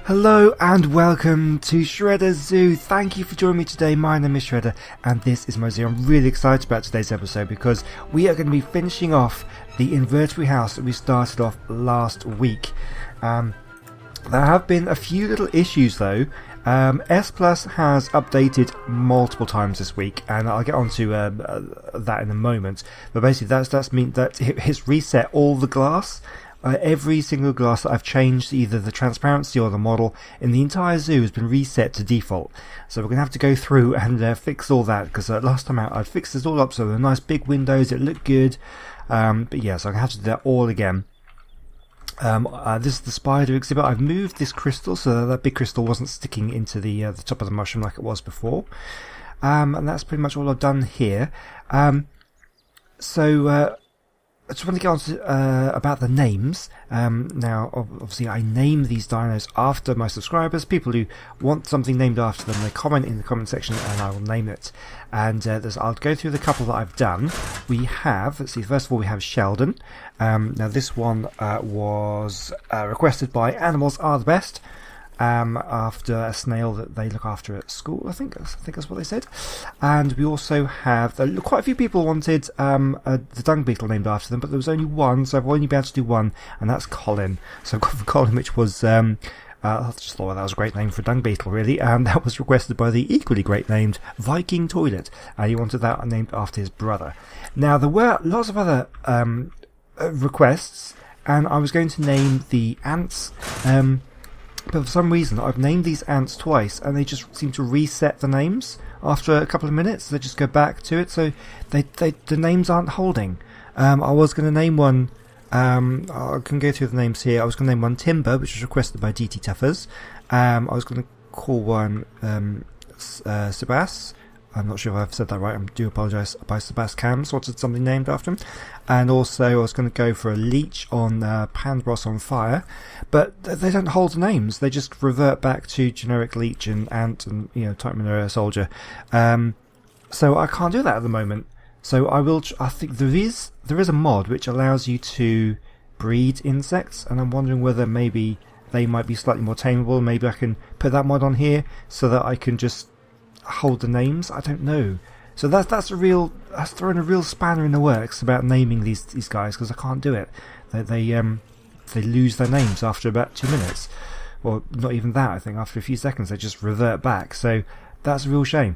Hello and welcome to Shredder Zoo. Thank you for joining me today. My name is Shredder and this is Mosey. I'm really excited about today's episode because we are going to be finishing off the Invertebrate House that we started off last week. There have been a few little issues though. S Plus has updated multiple times this week, and I'll get onto that in a moment. But basically, that's mean that it's reset all the glass. Every single glass that I've changed, either the transparency or the model in the entire zoo, has been reset to default. So we're going to have to go through and fix all that, because last time out I'd fixed this all up so there were nice big windows, it looked good. But yeah, so I'm going to have to do that all again. This is the spider exhibit. I've moved this crystal so that big crystal wasn't sticking into the top of the mushroom like it was before. And that's pretty much all I've done here. I just want to get on to about the names. Now, obviously, I name these dinos after my subscribers. People who want something named after them, they comment in the comment section and I will name it. And I'll go through the couple that I've done. We have, let's see, first of all, we have Sheldon. Now, this one was requested by Animals Are the Best. After a snail that they look after at school, I think that's what they said. And we also have quite a few people wanted the dung beetle named after them, but there was only one, so I've only been able to do one, and that's Colin. So I've got for Colin, which was I just thought that was a great name for a dung beetle, really. That was requested by the equally great named Viking Toilet. He wanted that named after his brother. Now there were lots of other requests, and I was going to name the ants. But for some reason, I've named these ants twice, and they just seem to reset the names after a couple of minutes. They just go back to it, so the names aren't holding. I was going to name one. I can go through the names here. I was going to name one Timber, which was requested by DT Tuffers. I was going to call one Sebas. I'm not sure if I've said that right. I do apologise. By Sebas Cams, wanted something named after him. And also, I was going to go for a leech on Pandros on Fire, but they don't hold the names. They just revert back to generic leech and ant and type Manura soldier. So I can't do that at the moment. So I will. I think there is a mod which allows you to breed insects, and I'm wondering whether maybe they might be slightly more tameable. Maybe I can put that mod on here so that I can just hold the names. I don't know. So that's throwing a real spanner in the works about naming these guys, because I can't do it. They lose their names after about 2 minutes, or not even that. I think after a few seconds they just revert back. So that's a real shame.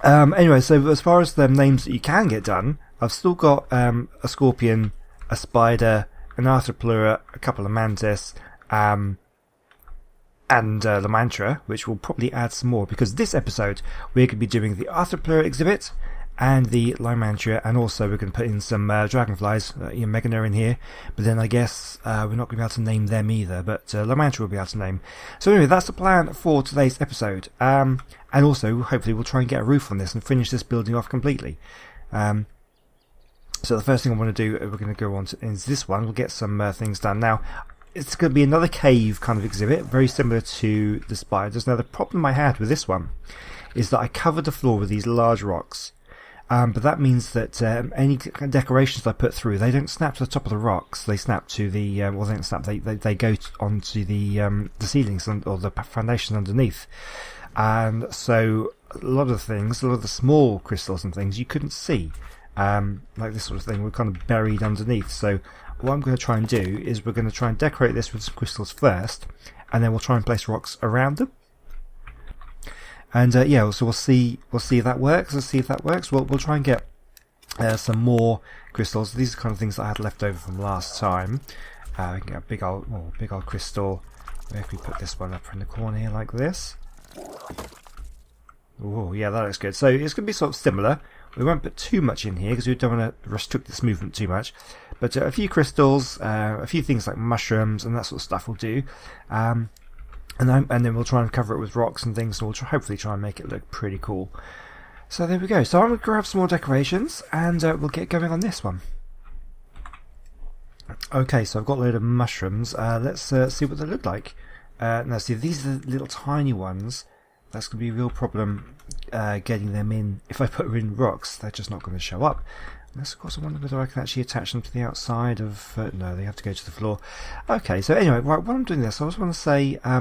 Anyway, so as far as the names that you can get done, I've still got a scorpion, a spider, an Arthropleura, a couple of mantis, and Lymantria, which will probably add some more, because this episode we're going to be doing the Arthropleura exhibit and the Lymantria, and also we're going to put in some dragonflies, Megana in here, but then I guess we're not going to be able to name them either, but Lymantria we'll be able to name. So anyway, that's the plan for today's episode, and also hopefully we'll try and get a roof on this and finish this building off completely. So the first thing I want to do, we're going to go on to is this one. We'll get some things done now. It's going to be another cave kind of exhibit, very similar to the spiders. Now, the problem I had with this one is that I covered the floor with these large rocks. But that means that any decorations I put through, they don't snap to the top of the rocks. They snap to the, they don't snap, they go onto the ceilings or the foundation underneath. And so a lot of the small crystals and things you couldn't see. Like this sort of thing were kind of buried underneath. So what I'm going to try and do is we're going to try and decorate this with some crystals first, and then we'll try and place rocks around them. And yeah, so we'll see if that works. We'll try and get some more crystals. These are kind of things that I had left over from last time. We can get a big old crystal. If we put this one up in the corner here like this. Oh yeah, that looks good. So it's going to be sort of similar. We won't put too much in here because we don't want to restrict this movement too much. But a few crystals, a few things like mushrooms and that sort of stuff will do. And then we'll try and cover it with rocks and things, and we'll hopefully try and make it look pretty cool. So there we go. So I'm going to grab some more decorations, and we'll get going on this one. Okay, so I've got a load of mushrooms. Let's see what they look like. Now, see, these are the little tiny ones. That's going to be a real problem getting them in. If I put them in rocks, they're just not going to show up. Unless, of course, I wonder whether I can actually attach them to the outside of... no, they have to go to the floor. Okay, so anyway, right, while I'm doing this, I just want to say... I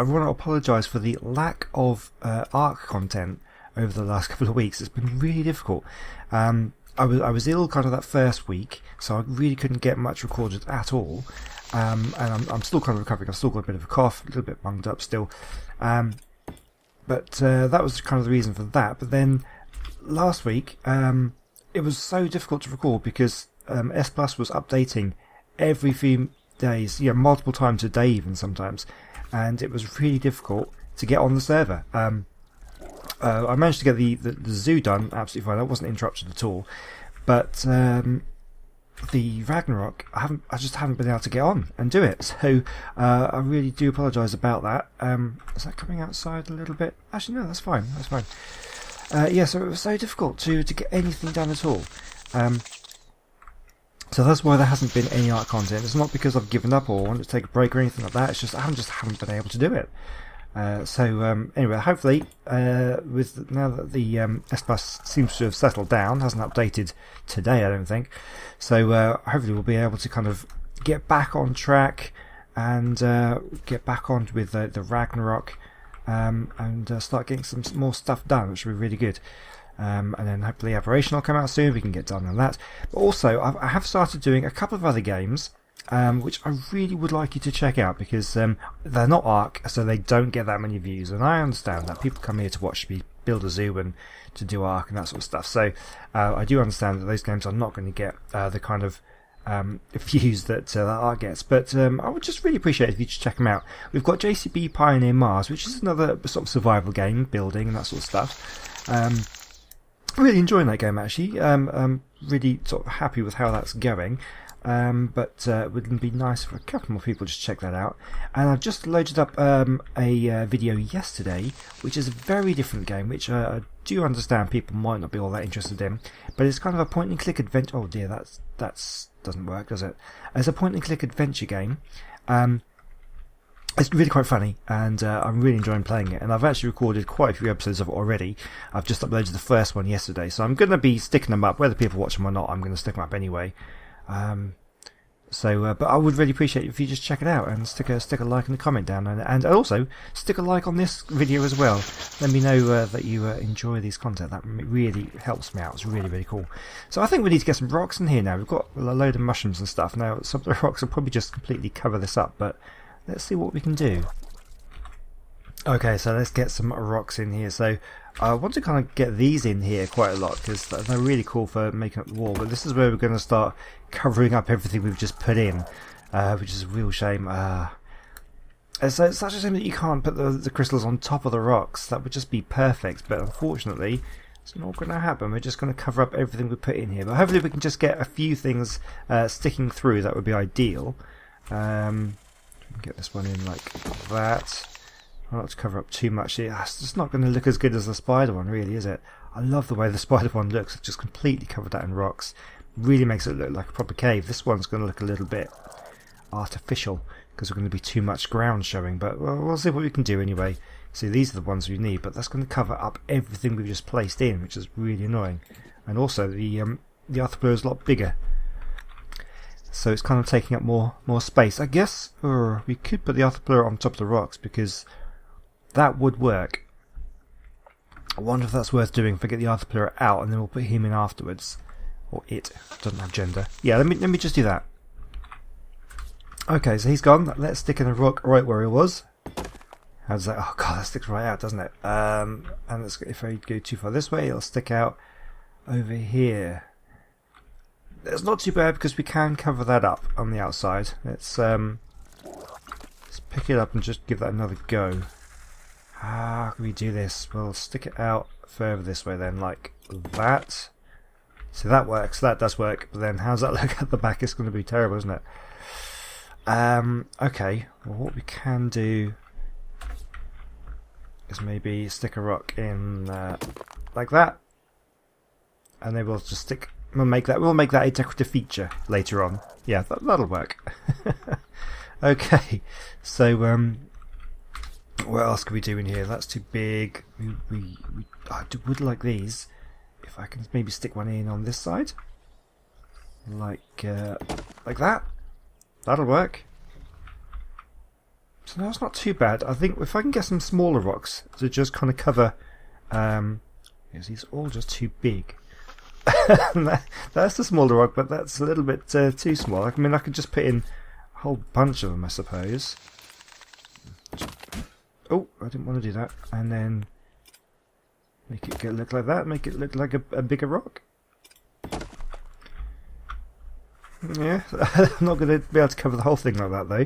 want to apologise for the lack of ARC content over the last couple of weeks. It's been really difficult. I was ill kind of that first week, so I really couldn't get much recorded at all. And I'm still kind of recovering. I've still got a bit of a cough, a little bit bunged up still. But that was kind of the reason for that. But then last week, it was so difficult to record because S Plus was updating every few days, multiple times a day even sometimes, and it was really difficult to get on the server. I managed to get the zoo done absolutely fine. I wasn't interrupted at all, but the Ragnarok, I just haven't been able to get on and do it. So I really do apologise about that. Is that coming outside a little bit? Actually, no, that's fine. That's fine. So it was so difficult to get anything done at all. So that's why there hasn't been any art content. It's not because I've given up or wanted to take a break or anything like that. It's just I haven't been able to do it. Anyway, hopefully, with now that the S Plus seems to have settled down, hasn't updated today, I don't think. So hopefully we'll be able to kind of get back on track and get back on with the Ragnarok and start getting some more stuff done, which will be really good. And then hopefully Aberration will come out soon. We can get done on that. But also, I have started doing a couple of other games. Which I really would like you to check out because they're not ARC, so they don't get that many views, and I understand that people come here to watch me build a zoo and to do ARC and that sort of stuff, so I do understand that those games are not going to get the kind of views that ARC gets, but I would just really appreciate it if you just check them out. We've got JCB Pioneer Mars, which is another sort of survival game, building and that sort of stuff. I'm really enjoying that game actually. I'm really sort of happy with how that's going. But it would be nice for a couple more people to check that out. And I've just loaded up a video yesterday, which is a very different game, which I do understand people might not be all that interested in. But it's kind of a point-and-click adventure. Oh dear, that doesn't work, does it? It's a point-and-click adventure game. It's really quite funny, and I'm really enjoying playing it. And I've actually recorded quite a few episodes of it already. I've just uploaded the first one yesterday, so I'm going to be sticking them up, whether people watch them or not. I'm going to stick them up anyway. But I would really appreciate it if you just check it out and stick a like and a comment down, and also stick a like on this video as well. Let me know that you enjoy these content. That really helps me out. It's really, really cool. So I think we need to get some rocks in here now. We've got a load of mushrooms and stuff. Now some of the rocks will probably just completely cover this up, but let's see what we can do. Okay, so let's get some rocks in here. So I want to kind of get these in here quite a lot because they're really cool for making up the wall, but this is where we're going to start covering up everything we've just put in, which is a real shame. It's such a shame that you can't put the crystals on top of the rocks. That would just be perfect, but unfortunately it's not going to happen. We're just going to cover up everything we put in here, but hopefully we can just get a few things sticking through. That would be ideal. Get this one in like that. I'll not to cover up too much. It's just not going to look as good as the spider one, really, is it? I love the way the spider one looks. I've just completely covered that in rocks. Really makes it look like a proper cave. This one's going to look a little bit artificial because there's going to be too much ground showing, but we'll see what we can do anyway. See, these are the ones we need, but that's going to cover up everything we've just placed in, which is really annoying. And also the Arthropleura is a lot bigger, so it's kind of taking up more space. I guess we could put the Arthropleura on top of the rocks because that would work. I wonder if that's worth doing if I get the Arthropleura out and then we'll put him in afterwards. Or it. Doesn't have gender. Yeah, let me just do that. Okay, so he's gone. Let's stick in a rock right where he was. How does that... Oh god, that sticks right out, doesn't it? And if I go too far this way, it'll stick out over here. It's not too bad because we can cover that up on the outside. Let's pick it up and just give that another go. How can we do this? We'll stick it out further this way then, like that. So that works, that does work, but then how's that look at the back? It's going to be terrible, isn't it? Okay, well, what we can do is maybe stick a rock in like that, and then we'll just we'll make that a decorative feature later on. Yeah, that'll work. Okay, so what else can we do in here? That's too big. I would like these if I can maybe stick one in on this side, like that. That'll work. So that's not too bad. I think if I can get some smaller rocks to just kind of cover, yes, these are all just too big. That's the smaller rock, but that's a little bit too small. I mean, I could just put in a whole bunch of them, I suppose. Oh, I didn't want to do that. And then make it look like that. Make it look like a bigger rock. Yeah, I'm not going to be able to cover the whole thing like that though.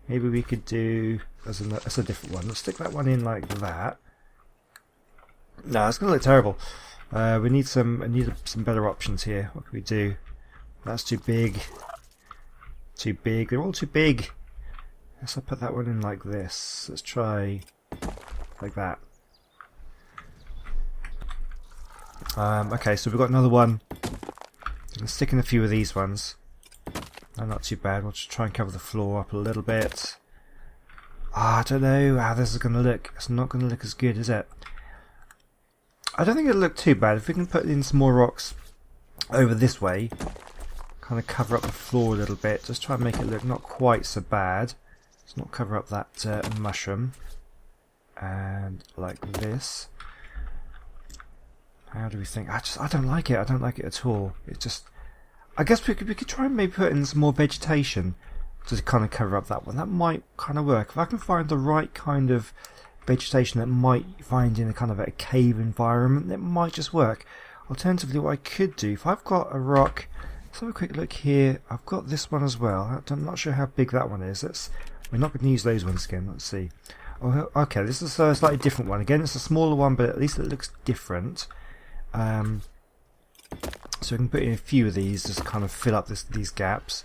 Maybe we could do as a different one. Let's stick that one in like that. No, it's going to look terrible. We need some better options here. What can we do? That's too big. Too big. They're all too big. Let's put that one in like this. Let's try like that. Okay, so we've got another one. Let's stick in a few of these ones. No, not too bad. We'll just try and cover the floor up a little bit. I don't know how this is going to look. It's not going to look as good, is it? I don't think it'll look too bad. If we can put in some more rocks over this way, kind of cover up the floor a little bit, just try and make it look not quite so bad. Let's not cover up that mushroom. And like this. How do we think? I don't like it. I don't like it at all. It's just, I guess we could try and maybe put in some more vegetation to kind of cover up that one. That might kind of work. If I can find the right kind of vegetation that might find in a kind of a cave environment, it might just work. Alternatively, what I could do, if I've got a rock, let's have a quick look here. I've got this one as well. I'm not sure how big that one is. We're not going to use those ones again. Let's see. Oh, okay, this is a slightly different one. Again, it's a smaller one, but at least it looks different. So we can put in a few of these just to kind of fill up these gaps,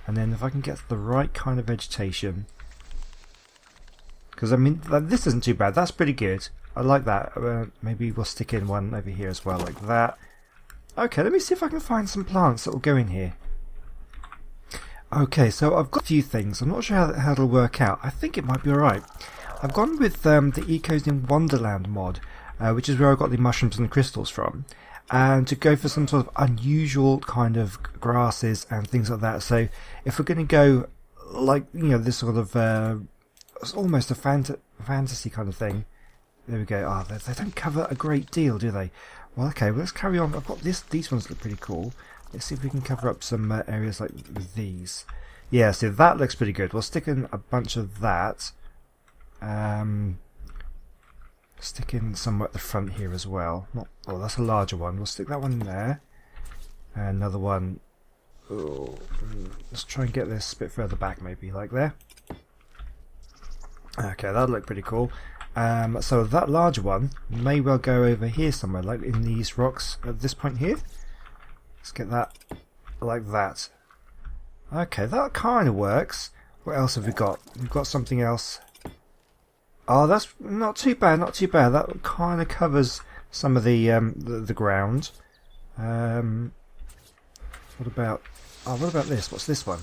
and then if I can get the right kind of vegetation, because I mean this isn't too bad. That's pretty good. I like that. Maybe we'll stick in one over here as well, like that. Okay, let me see if I can find some plants that will go in here. Okay, so I've got a few things. I'm not sure how it'll work out. I think it might be alright. I've gone with the Ecos in Wonderland mod, which is where I got the mushrooms and the crystals from, and to go for some sort of unusual kind of grasses and things like that. So if we're going to go like, you know, this sort of it's almost a fantasy kind of thing. There we go. Ah, they don't cover a great deal, do they? Well, okay, well, let's carry on. I've got these ones look pretty cool. Let's see if we can cover up some areas like these. Yeah, see, that looks pretty good. We'll stick in a bunch of that. Stick in some at the front here as well. Oh, that's a larger one. We'll stick that one in there. And another one. Oh, let's try and get this a bit further back, maybe, like there. Okay, that'll look pretty cool. So that larger one may well go over here somewhere, like in these rocks at this point here. Let's get that like that. Okay, that kind of works. What else have we got? We've got something else. Oh, that's not too bad, not too bad. That kind of covers some of the ground. What about this? What's this one?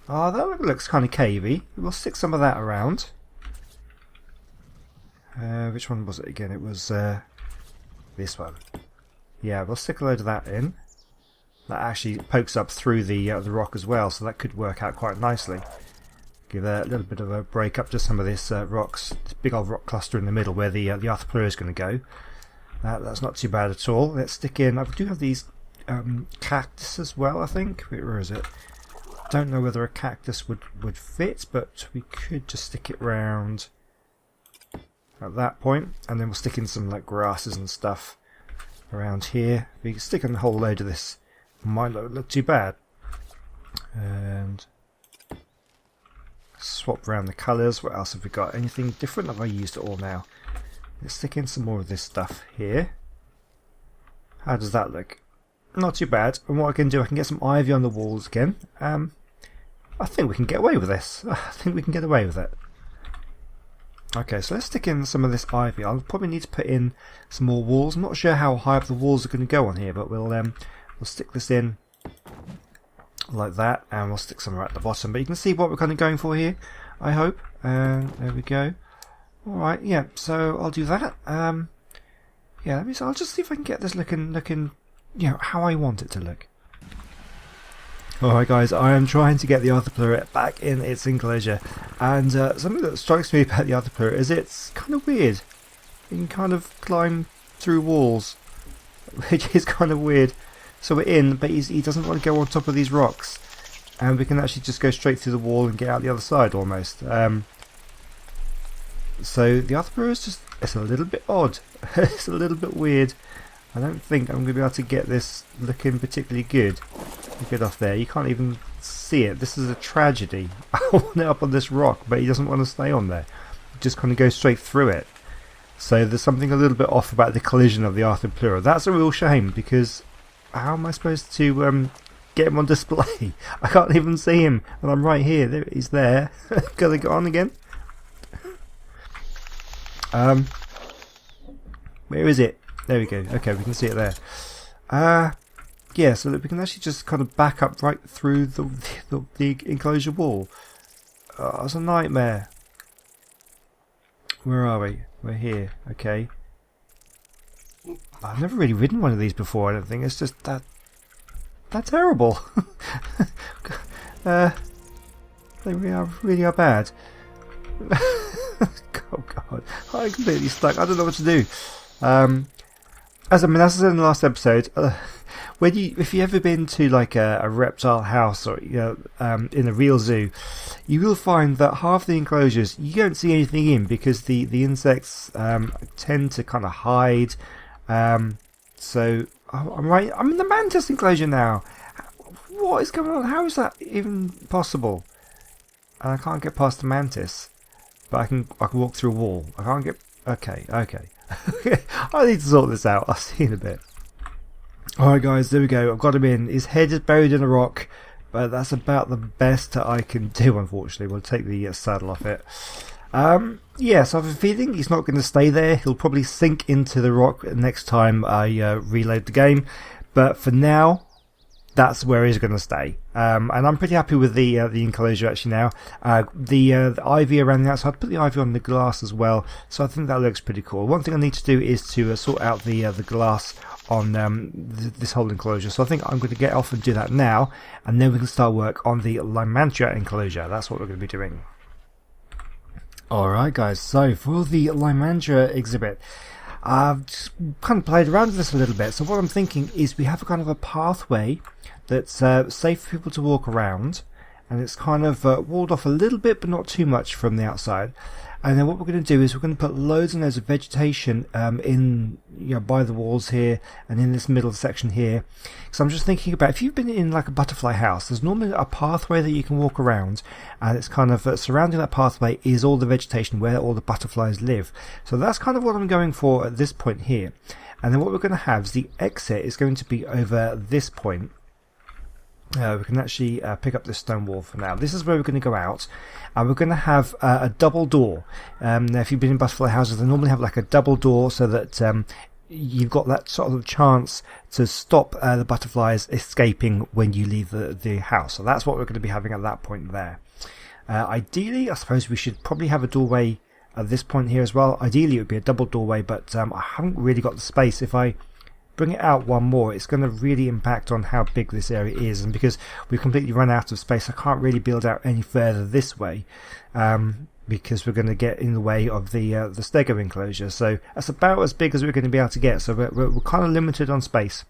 Oh, that looks kind of cavey. We'll stick some of that around. Which one was it again? It was this one. Yeah, we'll stick a load of that in. That actually pokes up through the rock as well, so that could work out quite nicely. Give a little bit of a break up to some of this rocks, this big old rock cluster in the middle where the Arthropleura is going to go. That's not too bad at all. Let's stick in. I do have these cactus as well, I think. Where is it? Don't know whether a cactus would fit, but we could just stick it round at that point, and then we'll stick in some like grasses and stuff around here. We can stick in a whole load of this. Might not look too bad. And swap around the colours. What else have we got? Anything different? Have I used it all now? Let's stick in some more of this stuff here. How does that look? Not too bad. And what I can do, I can get some ivy on the walls again. I think we can get away with this. I think we can get away with it. Okay, so let's stick in some of this ivy. I'll probably need to put in some more walls. I'm not sure how high up the walls are going to go on here, but we'll stick this in like that, and we'll stick some right at the bottom. But you can see what we're kind of going for here, I hope. There we go. Alright, yeah, so I'll do that. Yeah, I'll just see if I can get this looking, you know, how I want it to look. Alright guys, I am trying to get the Arthropleura back in its enclosure, and something that strikes me about the Arthropleura is it's kind of weird. You can kind of climb through walls, which is kind of weird. So we're in, but he doesn't want to go on top of these rocks, and we can actually just go straight through the wall and get out the other side almost. So the Arthropleura is just, it's a little bit odd. It's a little bit weird. I don't think I'm going to be able to get this looking particularly good. Get off there. You can't even see it. This is a tragedy. I want it up on this rock, but he doesn't want to stay on there. He just kind of goes straight through it. So there's something a little bit off about the collision of the Arthropleura. That's a real shame, because how am I supposed to get him on display? I can't even see him, and I'm right here. There, he's there. Can I get on again? Where is it? There we go. Okay, we can see it there. Yeah, so that we can actually just kind of back up right through the enclosure wall. It's a nightmare. Where are we? We're here. Okay. I've never really ridden one of these before. I don't think it's just that terrible. They really are bad. Oh god, I'm completely stuck. I don't know what to do. As I said in the last episode, if you've ever been to like a reptile house or in a real zoo, you will find that half the enclosures you don't see anything in because the insects tend to kind of hide. So I'm in the mantis enclosure now. What is going on? How is that even possible? I can't get past the mantis, but I can walk through a wall. I can't get. Okay. I need to sort this out. I'll see you in a bit. Alright guys, there we go. I've got him in. His head is buried in a rock, but that's about the best that I can do, unfortunately. We'll take the saddle off it. Yeah, so I have a feeling he's not going to stay there. He'll probably sink into the rock next time I reload the game. But for now, that's where he's going to stay. And I'm pretty happy with the enclosure actually now. The ivy around the outside, put the ivy on the glass as well, so I think that looks pretty cool. One thing I need to do is to sort out the glass on this whole enclosure, so I think I'm going to get off and do that now, and then we can start work on the Lymantria enclosure. That's what we're going to be doing. Alright guys, so for the Lymantria exhibit, I've just kind of played around with this a little bit. So what I'm thinking is we have a kind of a pathway that's safe for people to walk around, and it's kind of walled off a little bit but not too much from the outside. And then what we're going to do is we're going to put loads and loads of vegetation in, by the walls here and in this middle section here. So I'm just thinking about, if you've been in like a butterfly house, there's normally a pathway that you can walk around, and it's kind of surrounding that pathway is all the vegetation where all the butterflies live. So that's kind of what I'm going for at this point here. And then what we're going to have is the exit is going to be over this point. We can actually pick up this stone wall for now. This is where we're going to go out, and we're going to have a double door. Now, if you've been in butterfly houses, they normally have like a double door so that you've got that sort of chance to stop the butterflies escaping when you leave the house. So that's what we're going to be having at that point there. Ideally, I suppose we should probably have a doorway at this point here as well. Ideally, it would be a double doorway, but I haven't really got the space. If I bring it out one more, it's going to really impact on how big this area is, and because we've completely run out of space, I can't really build out any further this way, because we're going to get in the way of the stego enclosure. So that's about as big as we're going to be able to get, so we're kind of limited on space,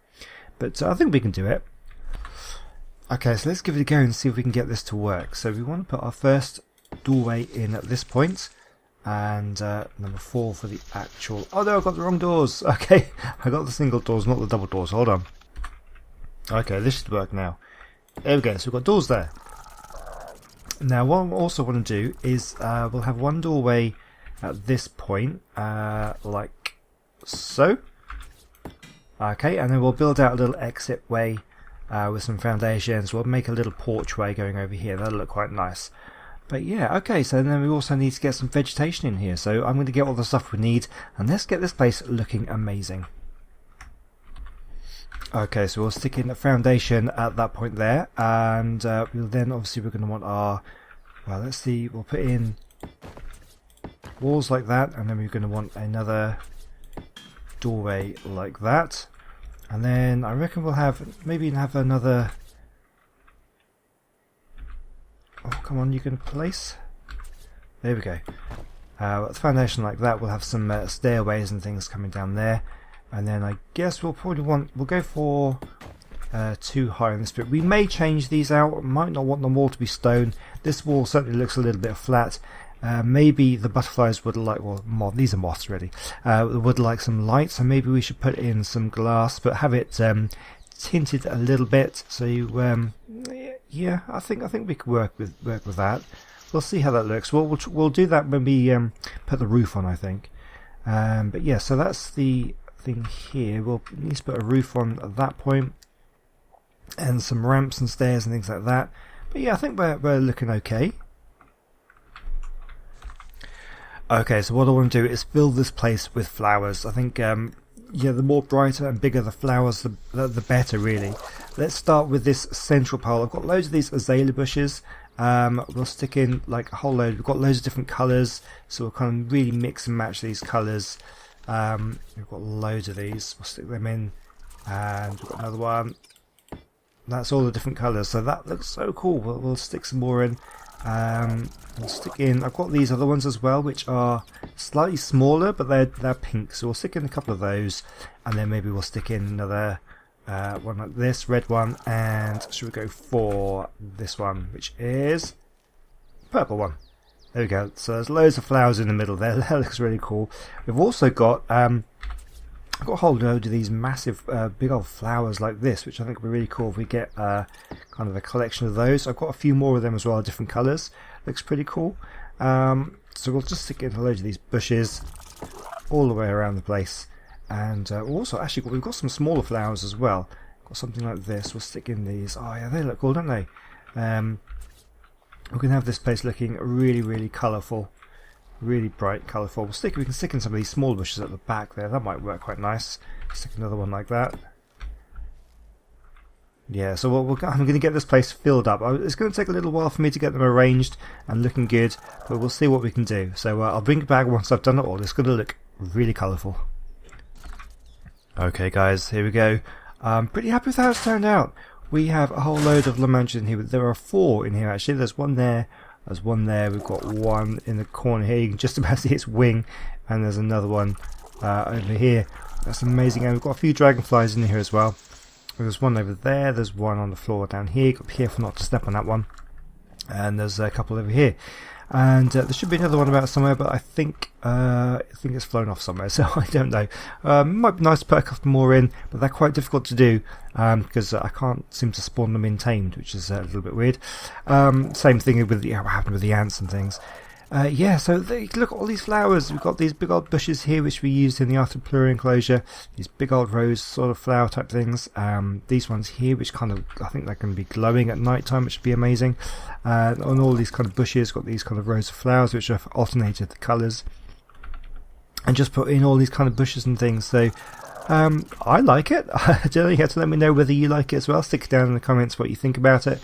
but I think we can do it. Okay, so let's give it a go and see if we can get this to work. So we want to put our first doorway in at this point, and number 4 for the actual. Oh no, I've got the wrong doors. Okay, I got the single doors, not the double doors. Hold on. Okay, this should work now. There we go. So we've got doors there. Now what I also want to do is we'll have one doorway at this point, like so. Okay, and then we'll build out a little exit way with some foundations. We'll make a little porchway going over here. That'll look quite nice. But yeah, okay, so then we also need to get some vegetation in here. So I'm going to get all the stuff we need, and let's get this place looking amazing. Okay, so we'll stick in a foundation at that point there, and we'll then obviously we're going to want our, well, let's see, we'll put in walls like that, and then we're going to want another doorway like that. And then I reckon we'll have, maybe have another... Oh, come on, you can place. There we go. With the foundation like that, we'll have some stairways and things coming down there. And then I guess we'll go for 2 high in this bit. We may change these out. Might not want them all to be stone. This wall certainly looks a little bit flat. Maybe the butterflies would like, well, these are moths really, would like some light, so maybe we should put in some glass, but have it tinted a little bit. So yeah, I think we could work with that. We'll see how that looks. We'll do that when we put the roof on, I think. But yeah, so that's the thing here. We'll need to put a roof on at that point, and some ramps and stairs and things like that. But yeah, I think we're looking okay. Okay, so what I want to do is fill this place with flowers. I think yeah, the more brighter and bigger the flowers, the better really. Let's start with this central pole. I've got loads of these azalea bushes. We'll stick in like a whole load. We've got loads of different colours, so we'll kind of really mix and match these colours. We've got loads of these. We'll stick them in, and we've got another one. That's all the different colours, so that looks so cool. We'll stick some more in. We'll stick in. I've got these other ones as well, which are slightly smaller, but they're pink. So we'll stick in a couple of those, and then maybe we'll stick in another one like this, red one, and should we go for this one, which is purple one? There we go. So there's loads of flowers in the middle there. That looks really cool. We've also got I've got a whole load of these massive big old flowers like this, which I think would be really cool if we get kind of a collection of those. I've got a few more of them as well, different colours. Looks pretty cool. So we'll just stick in a load of these bushes all the way around the place. And also, actually, we've got some smaller flowers as well. Got something like this. We'll stick in these. Oh yeah, they look cool, don't they? We can have this place looking really, really colourful. Really bright, colourful. We can stick in some of these small bushes at the back there. That might work quite nice. Stick another one like that. Yeah, so I'm going to get this place filled up. It's going to take a little while for me to get them arranged and looking good, but we'll see what we can do. So I'll bring it back once I've done it all. It's going to look really colourful. Okay guys, here we go. I'm pretty happy with how it's turned out. We have a whole load of Lymantria in here. There are 4 in here actually. There's one there. There's one there. We've got one in the corner here. You can just about see its wing. And there's another one over here. That's amazing. And we've got a few dragonflies in here as well. There's one over there. There's one on the floor down here. Got to be careful not to step on that one. And there's a couple over here. And there should be another one about somewhere, but I think it's flown off somewhere, so I don't know. Might be nice to put a couple more in, but they're quite difficult to do because I can't seem to spawn them in tamed, which is a little bit weird. Same thing with what happened with the ants and things. Yeah, so look at all these flowers. We've got these big old bushes here, which we used in the Arthropleura enclosure. These big old rose sort of flower type things. These ones here, which kind of, I think they're going to be glowing at night time, which would be amazing. On all these kind of bushes, got these kind of rows of flowers, which have alternated the colours. And just put in all these kind of bushes and things. So I like it. I don't know, you have to let me know whether you like it as well. Stick it down in the comments what you think about it.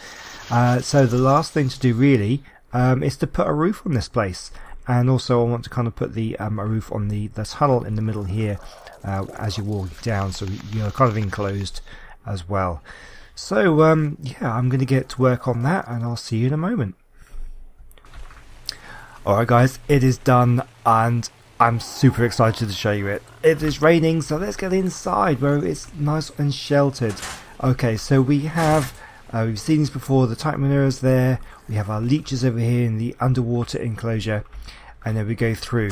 So the last thing to do really is to put a roof on this place, and also I want to kind of put the a roof on the tunnel in the middle here as you're walking down, so you're kind of enclosed as well. So yeah, I'm going to get to work on that, and I'll see you in a moment. Alright guys, it is done, and I'm super excited to show you it. It is raining, so let's get inside where it's nice and sheltered. Okay, so we have we've seen these before, the tight manures there. We have our leeches over here in the underwater enclosure, and then we go through.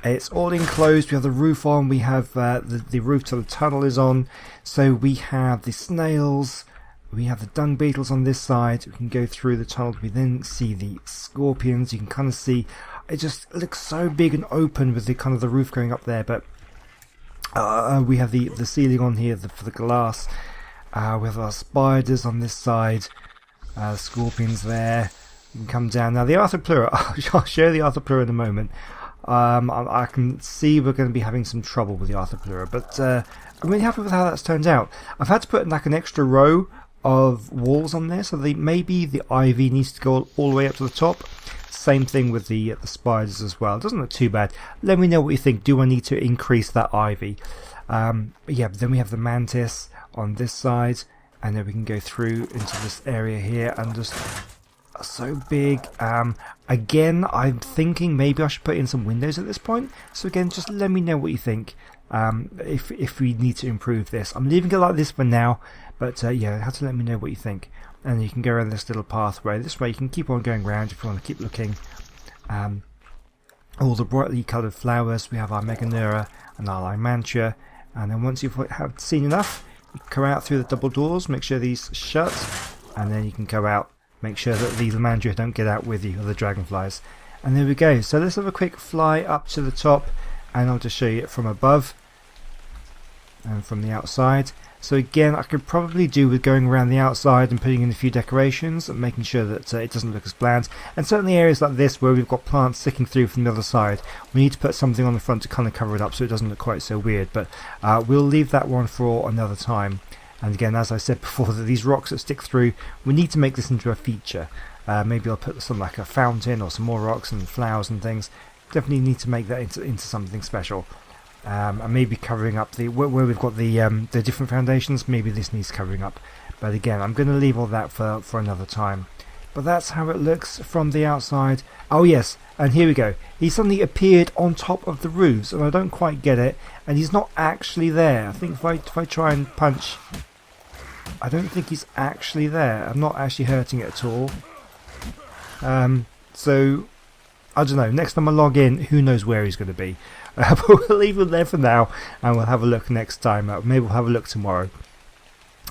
It's all enclosed. We have the roof on. We have the roof to the tunnel is on. So we have the snails. We have the dung beetles on this side. We can go through the tunnel. We then see the scorpions. You can kind of see it just looks so big and open with the kind of the roof going up there. But we have the ceiling on here for the glass. We have our spiders on this side, scorpions there. You can come down. Now the Arthropleura, I'll show you the Arthropleura in a moment. I can see we're going to be having some trouble with the Arthropleura, but I'm really happy with how that's turned out. I've had to put like an extra row of walls on there, so maybe the ivy needs to go all the way up to the top. Same thing with the spiders as well. It doesn't look too bad. Let me know what you think. Do I need to increase that ivy? But yeah, but then we have the mantis on this side, and then we can go through into this area here, and just so big. Again, I'm thinking maybe I should put in some windows at this point. So again, just let me know what you think. If we need to improve this, I'm leaving it like this for now. But yeah, you have to let me know what you think. And you can go around this little pathway. This way you can keep on going around if you want to keep looking. All the brightly coloured flowers. We have our Meganura and our Lymantria. And then once you've seen enough, you can come out through the double doors, make sure these shut, and then you can go out, make sure that the Lymantria don't get out with you, or the dragonflies. And there we go. So let's have a quick fly up to the top, and I'll just show you it from above and from the outside. So again, I could probably do with going around the outside and putting in a few decorations and making sure that it doesn't look as bland. And certainly areas like this where we've got plants sticking through from the other side, we need to put something on the front to kind of cover it up so it doesn't look quite so weird. But we'll leave that one for another time. And again, as I said before, that these rocks that stick through, we need to make this into a feature. Maybe I'll put some like a fountain or some more rocks and flowers and things. Definitely need to make that into something special. And maybe covering up where we've got the different foundations, maybe this needs covering up. But again, I'm going to leave all that for another time. But that's how it looks from the outside. Oh yes, and here we go. He suddenly appeared on top of the roofs, and I don't quite get it. And he's not actually there. I think if I try and punch, I don't think he's actually there. I'm not actually hurting it at all. So I don't know. Next time I log in, who knows where he's going to be. But we'll leave him there for now, and we'll have a look next time. Maybe we'll have a look tomorrow.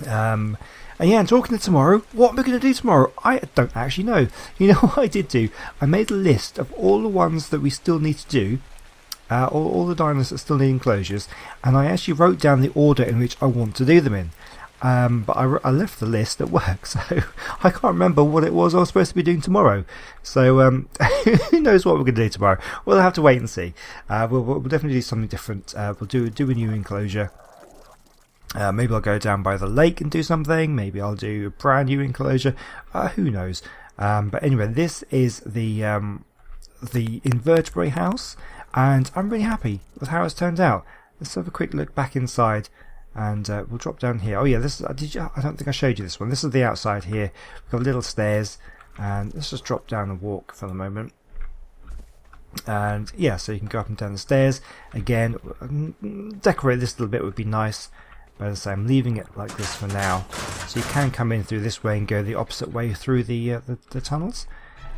And yeah, and talking to tomorrow, what am I going to do tomorrow? I don't actually know. You know what I did do? I made a list of all the ones that we still need to do, all the dinos that still need enclosures, and I actually wrote down the order in which I want to do them in. But I left the list at work, so I can't remember what it was I was supposed to be doing tomorrow. So who knows what we're going to do tomorrow? We'll have to wait and see. We'll definitely do something different. We'll do a new enclosure. Maybe I'll go down by the lake and do something. Maybe I'll do a brand new enclosure. Who knows? But anyway, this is the Invertebrate house, and I'm really happy with how it's turned out. Let's have a quick look back inside. And we'll drop down here. Oh yeah, this I don't think I showed you this one. This is the outside here. We've got little stairs, and let's just drop down and walk for the moment. And yeah, so you can go up and down the stairs. Again, decorate this little bit would be nice, but as I say, I'm leaving it like this for now. So you can come in through this way and go the opposite way through the tunnels.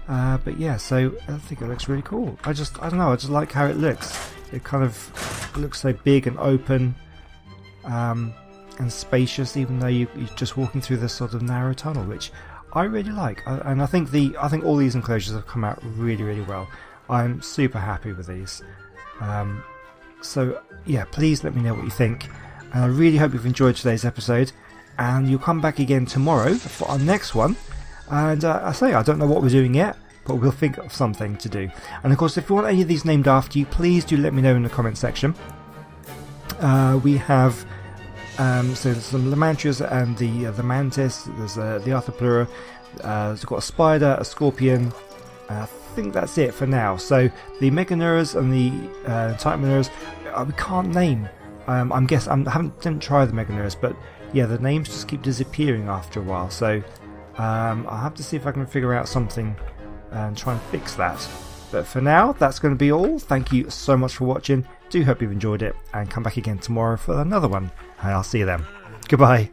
But yeah, so I think it looks really cool. I don't know, I just like how it looks. It kind of looks so big and open. And spacious, even though you're just walking through this sort of narrow tunnel, which I really like. And I think all these enclosures have come out really, really well. I'm super happy with these. So yeah, please let me know what you think. And I really hope you've enjoyed today's episode. And you'll come back again tomorrow for our next one. And I don't know what we're doing yet, but we'll think of something to do. And of course, if you want any of these named after you, please do let me know in the comment section. We have so there's some Lymantrias and the mantis. There's the Arthropleura. We've got a spider, a scorpion. I think that's it for now. So the Meganuras and the Titanoras, we can't name. I didn't try the Meganuras, but yeah, the names just keep disappearing after a while. So I'll have to see if I can figure out something and try and fix that. But for now, that's going to be all. Thank you so much for watching. Do hope you've enjoyed it, and come back again tomorrow for another one, and I'll see you then. Goodbye.